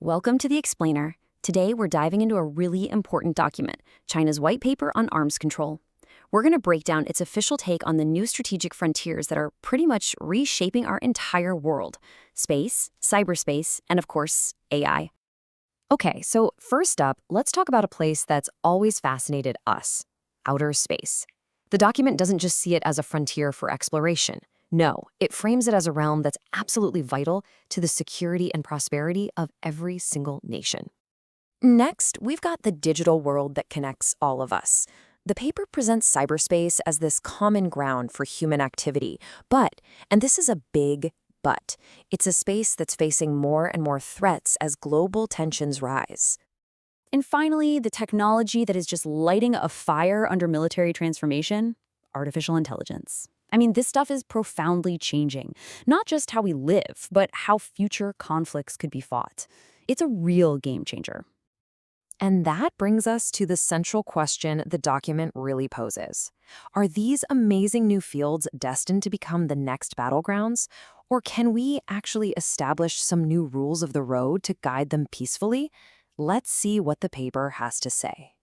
Welcome to the Explainer. Today we're diving into a really important document, China's white paper on arms control. We're going to break down its official take on the new strategic frontiers that are pretty much reshaping our entire world: space, cyberspace, and of course, AI. Okay, so first up, let's talk about a place that's always fascinated us: outer space. The document doesn't just see it as a frontier for exploration. No, it frames it as a realm that's absolutely vital to the security and prosperity of every single nation. Next, we've got the digital world that connects all of us. The paper presents cyberspace as this common ground for human activity, but, and this is a big but, it's a space that's facing more and more threats as global tensions rise. And finally, the technology that is just lighting a fire under military transformation: artificial intelligence. I mean, this stuff is profoundly changing, not just how we live, but how future conflicts could be fought. It's a real game changer. And that brings us to the central question the document really poses. Are these amazing new fields destined to become the next battlegrounds? Or can we actually establish some new rules of the road to guide them peacefully? Let's see what the paper has to say.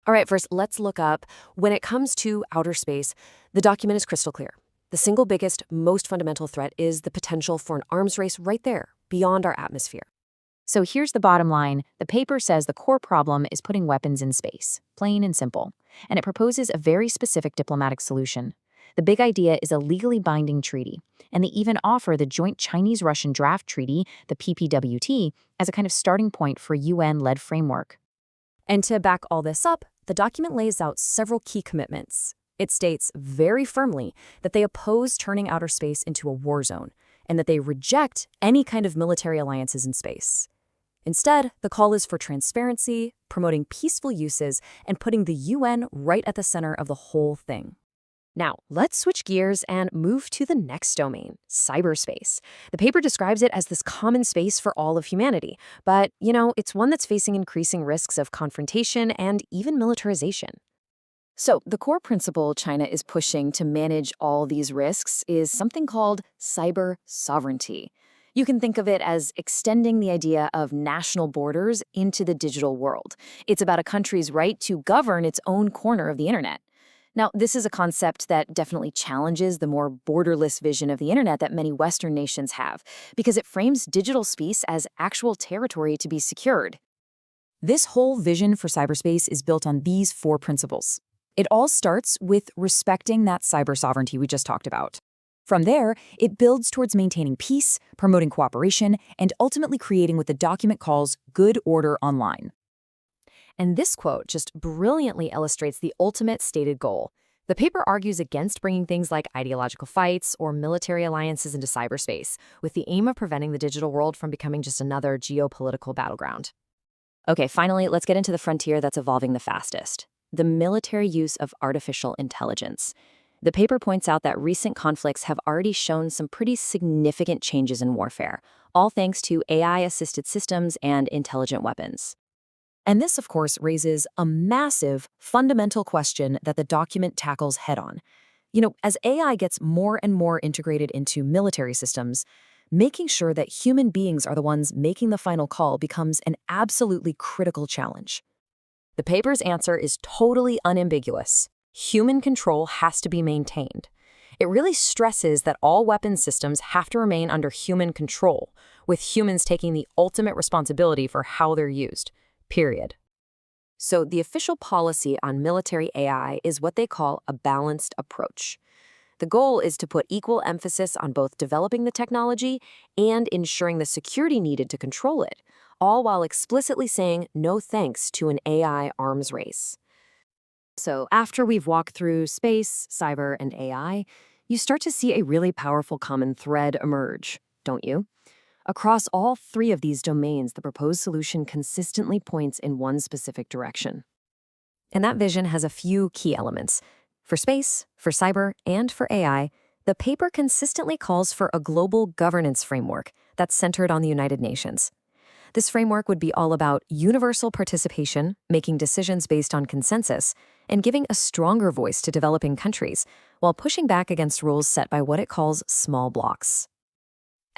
All right, first, let's look up. When it comes to outer space, the document is crystal clear. The single biggest, most fundamental threat is the potential for an arms race right there, beyond our atmosphere. So here's the bottom line. The paper says the core problem is putting weapons in space, plain and simple. And it proposes a very specific diplomatic solution. The big idea is a legally binding treaty, and they even offer the joint Chinese-Russian draft treaty, the PPWT, as a kind of starting point for a UN-led framework. And to back all this up, the document lays out several key commitments. It states very firmly that they oppose turning outer space into a war zone, and that they reject any kind of military alliances in space. Instead, the call is for transparency, promoting peaceful uses, and putting the UN right at the center of the whole thing. Now, let's switch gears and move to the next domain: cyberspace. The paper describes it as this common space for all of humanity, but, it's one that's facing increasing risks of confrontation and even militarization. So, the core principle China is pushing to manage all these risks is something called cyber sovereignty. You can think of it as extending the idea of national borders into the digital world. It's about a country's right to govern its own corner of the internet. Now, this is a concept that definitely challenges the more borderless vision of the internet that many Western nations have, because it frames digital space as actual territory to be secured. This whole vision for cyberspace is built on these four principles. It all starts with respecting that cyber sovereignty we just talked about. From there, it builds towards maintaining peace, promoting cooperation, and ultimately creating what the document calls good order online. And this quote just brilliantly illustrates the ultimate stated goal. The paper argues against bringing things like ideological fights or military alliances into cyberspace, with the aim of preventing the digital world from becoming just another geopolitical battleground. Okay, finally, let's get into the frontier that's evolving the fastest: the military use of artificial intelligence. The paper points out that recent conflicts have already shown some pretty significant changes in warfare, all thanks to AI-assisted systems and intelligent weapons. And this, of course, raises a massive, fundamental question that the document tackles head-on. As AI gets more and more integrated into military systems, making sure that human beings are the ones making the final call becomes an absolutely critical challenge. The paper's answer is totally unambiguous. Human control has to be maintained. It really stresses that all weapons systems have to remain under human control, with humans taking the ultimate responsibility for how they're used. Period. So the official policy on military AI is what they call a balanced approach. The goal is to put equal emphasis on both developing the technology and ensuring the security needed to control it, all while explicitly saying no thanks to an AI arms race. So after we've walked through space, cyber, and AI, you start to see a really powerful common thread emerge, don't you? Across all three of these domains, the proposed solution consistently points in one specific direction. And that vision has a few key elements. For space, for cyber, and for AI, the paper consistently calls for a global governance framework that's centered on the United Nations. This framework would be all about universal participation, making decisions based on consensus, and giving a stronger voice to developing countries, while pushing back against rules set by what it calls small blocs.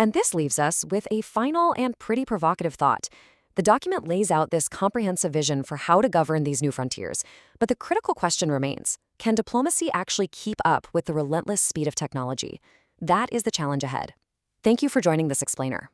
And this leaves us with a final and pretty provocative thought. The document lays out this comprehensive vision for how to govern these new frontiers, but the critical question remains, can diplomacy actually keep up with the relentless speed of technology? That is the challenge ahead. Thank you for joining this explainer.